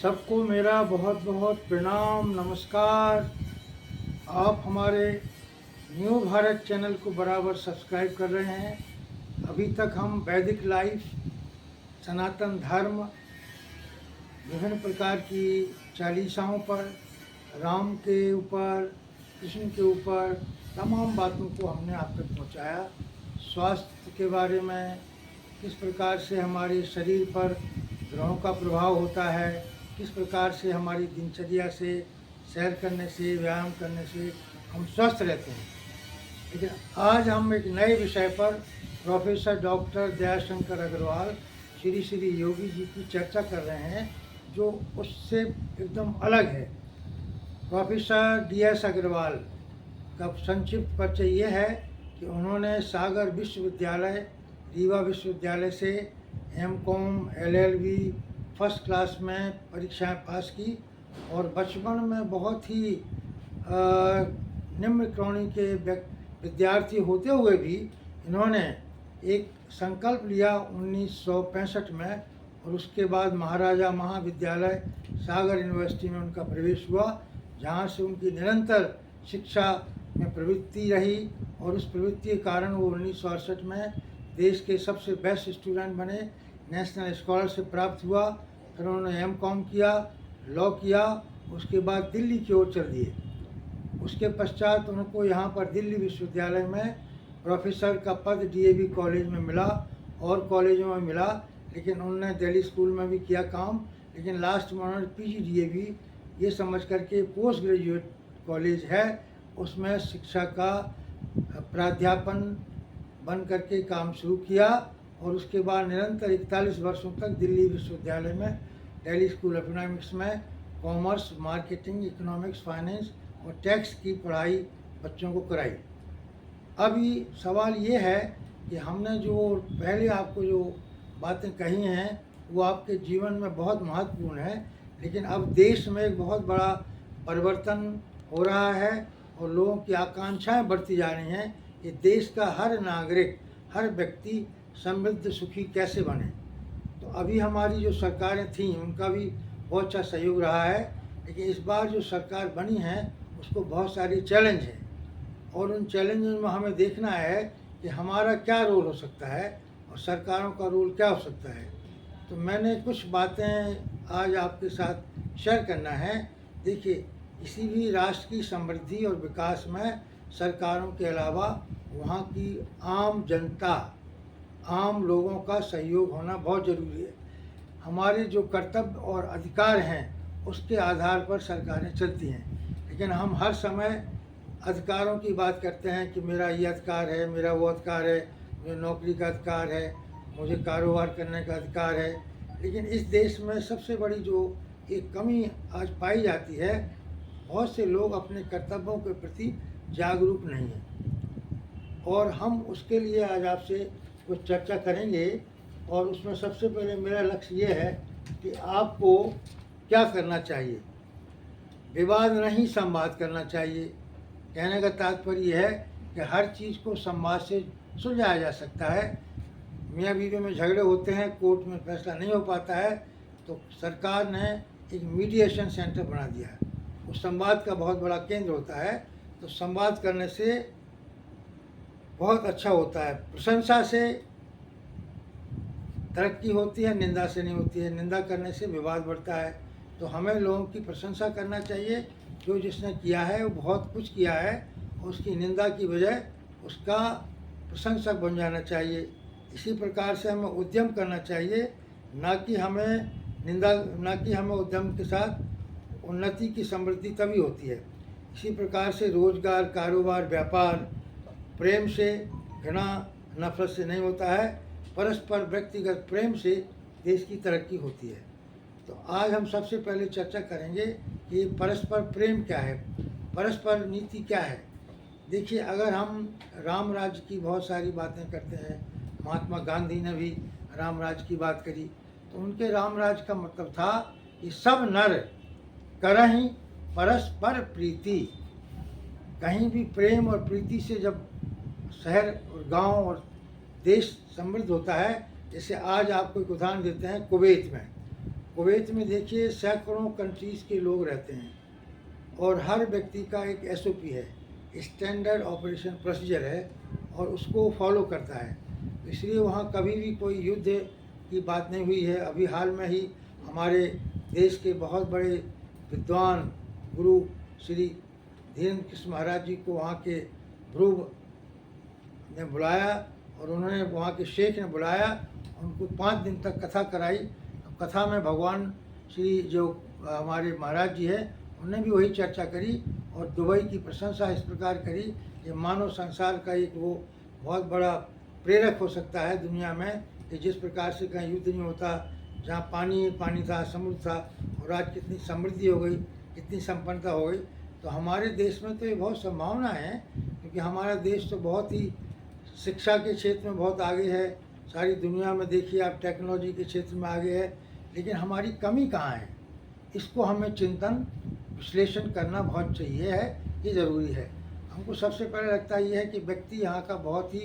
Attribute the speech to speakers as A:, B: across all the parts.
A: सबको मेरा बहुत बहुत प्रणाम नमस्कार। आप हमारे न्यू भारत चैनल को बराबर सब्सक्राइब कर रहे हैं। अभी तक हम वैदिक लाइफ, सनातन धर्म, विभिन्न प्रकार की चालीसाओं पर, राम के ऊपर, कृष्ण के ऊपर तमाम बातों को हमने आप तक पहुंचाया। स्वास्थ्य के बारे में, किस प्रकार से हमारे शरीर पर ग्रहों का प्रभाव होता है, किस प्रकार से हमारी दिनचर्या से, सैर करने से, व्यायाम करने से हम स्वस्थ रहते हैं। लेकिन आज हम एक नए विषय पर प्रोफेसर डॉक्टर दयाशंकर अग्रवाल श्री श्री योगी जी की चर्चा कर रहे हैं, जो उससे एकदम अलग है। प्रोफेसर DS अग्रवाल का संक्षिप्त परिचय ये है कि उन्होंने सागर विश्वविद्यालय, रीवा विश्वविद्यालय से M.Com, LLB फर्स्ट क्लास में परीक्षाएं पास की और बचपन में बहुत ही निम्न श्रेणी के विद्यार्थी होते हुए भी इन्होंने एक संकल्प लिया 1965 में, और उसके बाद महाराजा महाविद्यालय सागर यूनिवर्सिटी में उनका प्रवेश हुआ, जहाँ से उनकी निरंतर शिक्षा में प्रवृत्ति रही। और उस प्रवृत्ति के कारण वो 1968 में देश के सबसे बेस्ट स्टूडेंट बने, नेशनल स्कॉलरशिप प्राप्त हुआ। फिर उन्होंने M.Com किया, लॉ किया, उसके बाद दिल्ली की ओर चल दिए। उसके पश्चात उनको यहाँ पर दिल्ली विश्वविद्यालय में प्रोफेसर का पद DAV कॉलेज में मिला और कॉलेजों में मिला, लेकिन उन्होंने दिल्ली स्कूल में भी किया काम। लेकिन लास्ट में उन्होंने PGDAV ये समझ करके पोस्ट ग्रेजुएट कॉलेज है उसमें शिक्षा का प्राध्यापन बन करके काम शुरू किया। और उसके बाद निरंतर 41 वर्षों तक दिल्ली विश्वविद्यालय में दिल्ली स्कूल ऑफ इकोनॉमिक्स में कॉमर्स, मार्केटिंग, इकोनॉमिक्स, फाइनेंस और टैक्स की पढ़ाई बच्चों को कराई। अभी सवाल ये है कि हमने जो पहले आपको जो बातें कही हैं वो आपके जीवन में बहुत महत्वपूर्ण है, लेकिन अब देश में एक बहुत बड़ा परिवर्तन हो रहा है और लोगों की आकांक्षाएं बढ़ती जा रही हैं कि देश का हर नागरिक, हर व्यक्ति समृद्ध सुखी कैसे बने। तो अभी हमारी जो सरकारें थीं उनका भी बहुत अच्छा सहयोग रहा है, लेकिन इस बार जो सरकार बनी है उसको बहुत सारी चैलेंज हैं, और उन चैलेंजेस में हमें देखना है कि हमारा क्या रोल हो सकता है और सरकारों का रोल क्या हो सकता है। तो मैंने कुछ बातें आज आपके साथ शेयर करना है। देखिए, किसी भी राष्ट्र की समृद्धि और विकास में सरकारों के अलावा वहाँ की आम जनता, आम लोगों का सहयोग होना बहुत ज़रूरी है। हमारे जो कर्तव्य और अधिकार हैं उसके आधार पर सरकारें चलती हैं, लेकिन हम हर समय अधिकारों की बात करते हैं कि मेरा ये अधिकार है, मेरा वो अधिकार है, मुझे नौकरी का अधिकार है, मुझे कारोबार करने का अधिकार है। लेकिन इस देश में सबसे बड़ी जो एक कमी आज पाई जाती है, बहुत से लोग अपने कर्तव्यों के प्रति जागरूक नहीं हैं, और हम उसके लिए आज आपसे कुछ चर्चा करेंगे। और उसमें सबसे पहले मेरा लक्ष्य ये है कि आपको क्या करना चाहिए। विवाद नहीं, संवाद करना चाहिए। कहने का तात्पर्य है कि हर चीज़ को संवाद से सुलझाया जा सकता है। मियाँ बीवी में झगड़े होते हैं, कोर्ट में फैसला नहीं हो पाता है, तो सरकार ने एक मीडिएशन सेंटर बना दिया है, उस संवाद का बहुत बड़ा केंद्र होता है। तो संवाद करने से बहुत अच्छा होता है। प्रशंसा से तरक्की होती है, निंदा से नहीं होती है। निंदा करने से विवाद बढ़ता है। तो हमें लोगों की प्रशंसा करना चाहिए। जो जिसने किया है वो बहुत कुछ किया है, उसकी निंदा की बजाय उसका प्रशंसक बन जाना चाहिए। इसी प्रकार से हमें उद्यम करना चाहिए, ना कि हमें उद्यम के साथ उन्नति की समृद्धि तभी होती है। इसी प्रकार से रोजगार, कारोबार, व्यापार प्रेम से, घृणा, नफरत से नहीं होता है। परस्पर व्यक्तिगत प्रेम से देश की तरक्की होती है। तो आज हम सबसे पहले चर्चा करेंगे कि परस्पर प्रेम क्या है, परस्पर नीति क्या है। देखिए, अगर हम राम राज्य की बहुत सारी बातें करते हैं, महात्मा गांधी ने भी राम राज्य की बात करी, तो उनके राम राज्य का मतलब था कि सब नर करहीं परस्पर प्रीति। कहीं भी प्रेम और प्रीति से जब शहर और गांव और देश समृद्ध होता है। जैसे आज आपको एक उदाहरण देते हैं, कुवैत में कुवैत में देखिए सैकड़ों कंट्रीज़ के लोग रहते हैं और हर व्यक्ति का एक एसओपी है, स्टैंडर्ड ऑपरेशन प्रोसीजर है और उसको फॉलो करता है। इसलिए वहाँ कभी भी कोई युद्ध की बात नहीं हुई है। अभी हाल में ही हमारे देश के बहुत बड़े विद्वान गुरु श्री धीरेन्द्र कृष्ण महाराज जी को वहाँ के ध्रुव ने बुलाया और उन्होंने वहाँ के शेख ने बुलाया, उनको 5 दिन तक कथा कराई। कथा में भगवान श्री जो हमारे महाराज जी हैं उन्होंने भी वही चर्चा करी और दुबई की प्रशंसा इस प्रकार करी, ये मानव संसार का एक वो बहुत बड़ा प्रेरक हो सकता है दुनिया में कि जिस प्रकार से कहीं युद्ध नहीं होता, जहाँ पानी पानी था, समुद्र था, और आज कितनी समृद्धि हो गई, कितनी संपन्नता हो गई। तो हमारे देश में तो ये बहुत संभावना है, क्योंकि हमारा देश तो बहुत ही शिक्षा के क्षेत्र में बहुत आगे है। सारी दुनिया में देखिए आप टेक्नोलॉजी के क्षेत्र में आगे है, लेकिन हमारी कमी कहाँ है, इसको हमें चिंतन विश्लेषण करना बहुत चाहिए है, ये ज़रूरी है। हमको सबसे पहले लगता ये है कि व्यक्ति यहाँ का बहुत ही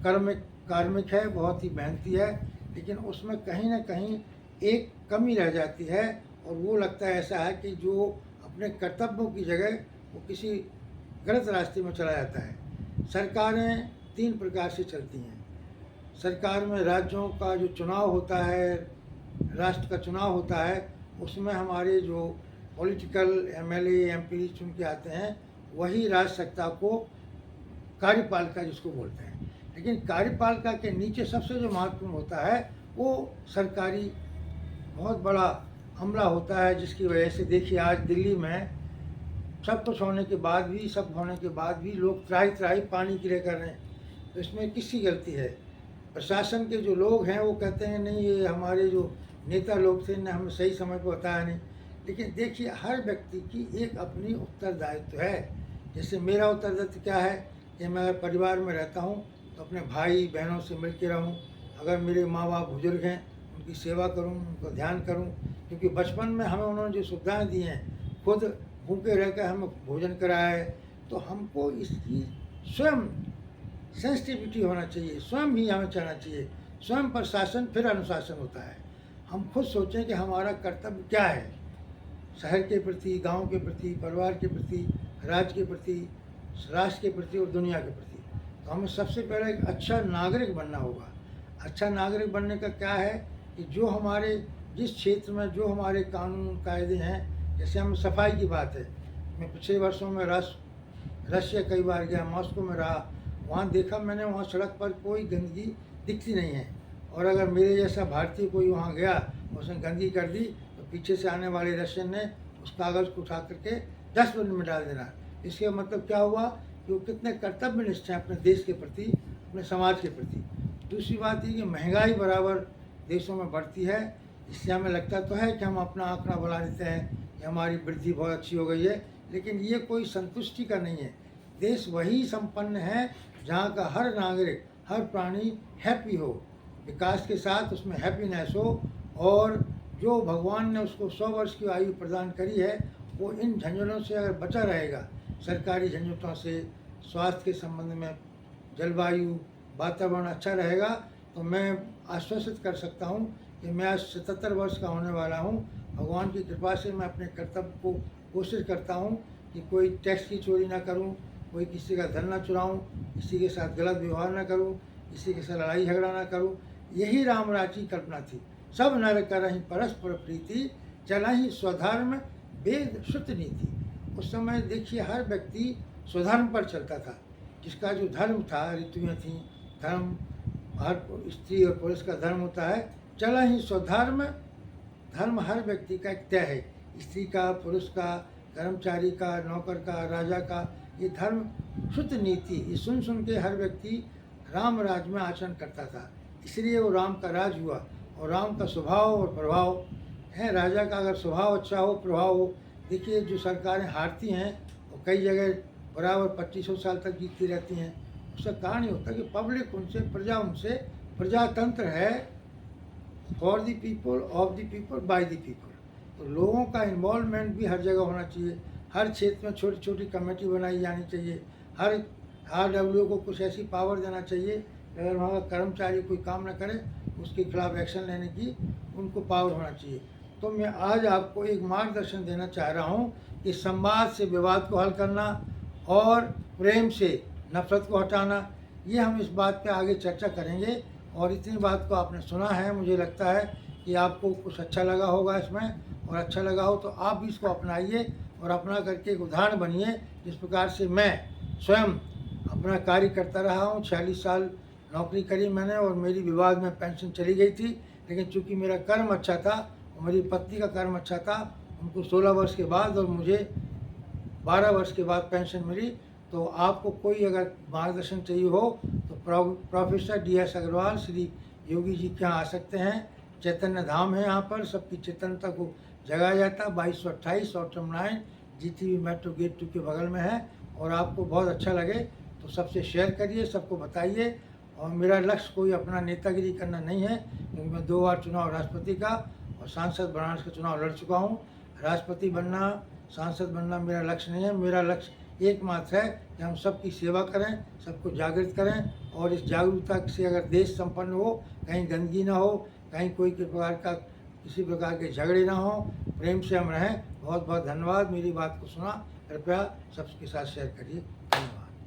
A: कार्मिक है, बहुत ही मेहनती है, लेकिन उसमें कहीं ना कहीं एक कमी रह जाती है और वो लगता है ऐसा है कि जो अपने कर्तव्यों की जगह वो किसी गलत रास्ते में चला जाता है। सरकारें 3 प्रकार से चलती हैं। सरकार में राज्यों का जो चुनाव होता है, राष्ट्र का चुनाव होता है, उसमें हमारे जो पॉलिटिकल एमएलए एमपी चुन के आते हैं, वही राज्य सत्ता को कार्यपालिका जिसको बोलते हैं। लेकिन कार्यपालिका के नीचे सबसे जो महत्वपूर्ण होता है वो सरकारी बहुत बड़ा अमला होता है, जिसकी वजह से देखिए आज दिल्ली में सब कुछ होने के बाद भी, सब होने के बाद भी लोग त्राही पानी के लिए कर रहे हैं। तो इसमें किसकी गलती है? प्रशासन के जो लोग हैं वो कहते हैं नहीं, ये हमारे जो नेता लोग थे ने हमें सही समय पर बताया नहीं। लेकिन देखिए हर व्यक्ति की एक अपनी उत्तरदायित्व है। जैसे मेरा उत्तरदायित्व क्या है कि मैं अगर परिवार में रहता हूँ तो अपने भाई बहनों से मिल के रहूँ। अगर मेरे माँ बाप बुजुर्ग हैं उनकी सेवा करूँ, उनको ध्यान करूँ, क्योंकि बचपन में हमें उन्होंने जो सुविधाएँ दी हैं, खुद भूखे रहकर हमें भोजन कराया है, तो हमको इसकी स्वयं सेंसिटिविटी होना चाहिए, स्वयं भी हमें चाहना चाहिए। स्वयं पर शासन फिर अनुशासन होता है। हम खुद सोचें कि हमारा कर्तव्य क्या है, शहर के प्रति, गांव के प्रति, परिवार के प्रति, राज्य के प्रति, राष्ट्र के प्रति और दुनिया के प्रति। तो हमें सबसे पहले एक अच्छा नागरिक बनना होगा। अच्छा नागरिक बनने का क्या है कि जो हमारे जिस क्षेत्र में जो हमारे कानून कायदे हैं, जैसे हम सफाई की बात है, मैं पिछले वर्षों में रशिया कई बार गया, मॉस्को में रहा, वहाँ देखा मैंने, वहाँ सड़क पर कोई गंदगी दिखती नहीं है। और अगर मेरे जैसा भारतीय कोई वहाँ गया, उसने गंदगी कर दी, तो पीछे से आने वाले रशियन ने उस कागज़ को उठा करके डस्टबिन में डाल देना। इसका मतलब क्या हुआ कि वो कितने कर्तव्यनिष्ठ हैं अपने देश के प्रति, अपने समाज के प्रति। दूसरी बात ये कि महंगाई बराबर देशों में बढ़ती है। इससे हमें लगता तो है कि हम अपना आंकड़ा बढ़ा देते हैं कि हमारी वृद्धि बहुत अच्छी हो गई है, लेकिन ये कोई संतुष्टि का नहीं है। देश वही संपन्न है जहाँ का हर नागरिक, हर प्राणी हैप्पी हो, विकास के साथ उसमें हैप्पीनेस हो, और जो भगवान ने उसको 100 वर्ष की आयु प्रदान करी है वो इन झंझटों से अगर बचा रहेगा, सरकारी झंझटों से, स्वास्थ्य के संबंध में, जलवायु, वातावरण अच्छा रहेगा, तो मैं आश्वसित कर सकता हूँ कि मैं आज 77 वर्ष का होने वाला हूँ। भगवान की कृपा से मैं अपने कर्तव्य को कोशिश करता हूँ कि कोई टैक्स की चोरी ना करूँ, कोई किसी का धन ना चुराऊँ, किसी के साथ गलत व्यवहार ना करूँ, किसी के साथ लड़ाई झगड़ा ना करूँ। यही रामराज की कल्पना थी। सब नर करहि परस्पर प्रीति, चलहि स्वधर्म वेद श्रुत नीति। उस समय देखिए हर व्यक्ति स्वधर्म पर चलता था। जिसका जो धर्म था, ऋतुएँ थीं, धर्म हर स्त्री और पुरुष का धर्म होता है, चलहि स्वधर्म। धर्म हर व्यक्ति का एक तय है, स्त्री का, पुरुष का, कर्मचारी का, नौकर का, राजा का, ये धर्म शुद्ध नीति। ये सुन सुन के हर व्यक्ति राम राज में आचरण करता था, इसलिए वो राम का राज हुआ। और राम का स्वभाव और प्रभाव है, राजा का अगर स्वभाव अच्छा हो, प्रभाव हो। देखिए जो सरकारें हारती हैं वो कई जगह बराबर 2500 साल तक जीतती रहती हैं, उसका कारण ये होता है कि पब्लिक उनसे, प्रजा उनसे, प्रजातंत्र है, for the people, of the people, by the people. तो लोगों का इन्वॉल्वमेंट भी हर जगह होना चाहिए। हर क्षेत्र में छोटी छोटी कमेटी बनाई जानी चाहिए। हर RW को कुछ ऐसी पावर देना चाहिए, अगर वहाँ का कर्मचारी कोई काम ना करे उसके खिलाफ एक्शन लेने की उनको पावर होना चाहिए। तो मैं आज आपको एक मार्गदर्शन देना चाह रहा हूँ कि संवाद से विवाद को हल करना और प्रेम से नफरत को हटाना, ये हम इस बात पे आगे चर्चा करेंगे। और इतनी बात को आपने सुना है, मुझे लगता है कि आपको कुछ अच्छा लगा होगा इसमें, और अच्छा लगा हो तो आप भी इसको अपनाइए और अपना करके एक उदाहरण बनिए। जिस प्रकार से मैं स्वयं अपना कार्य करता रहा हूँ, 46 साल नौकरी करी मैंने और मेरी विवाद में पेंशन चली गई थी, लेकिन चूंकि मेरा कर्म अच्छा था और मेरी पत्नी का कर्म अच्छा था, उनको 16 वर्ष के बाद और मुझे 12 वर्ष के बाद पेंशन मिली। तो आपको कोई अगर मार्गदर्शन चाहिए हो तो प्रोफेसर DS अग्रवाल श्री योगी जी के यहाँ आ सकते हैं। चैतन्य धाम है, यहाँ पर सबकी चेतनता को जगाया जाता है। 2228 ऑटम 9 GTV मेट्रो गेट 2 के बगल में है। और आपको बहुत अच्छा लगे तो सबसे शेयर करिए, सबको बताइए। और मेरा लक्ष्य कोई अपना नेतागिरी करना नहीं है, क्योंकि मैं 2 बार चुनाव राष्ट्रपति का और सांसद बनारस का चुनाव लड़ चुका हूँ। राष्ट्रपति बनना, सांसद बनना मेरा लक्ष्य नहीं है। मेरा लक्ष्य एकमात्र है कि हम सबकी सेवा करें, सबको जागृत करें, और इस जागरूकता से अगर देश संपन्न हो, कहीं गंदगी ना हो, कहीं कोई प्रकार का किसी प्रकार के झगड़े ना हो, प्रेम से हम रहें। बहुत बहुत धन्यवाद। मेरी बात को सुना, कृपया सबके साथ शेयर करिए। धन्यवाद।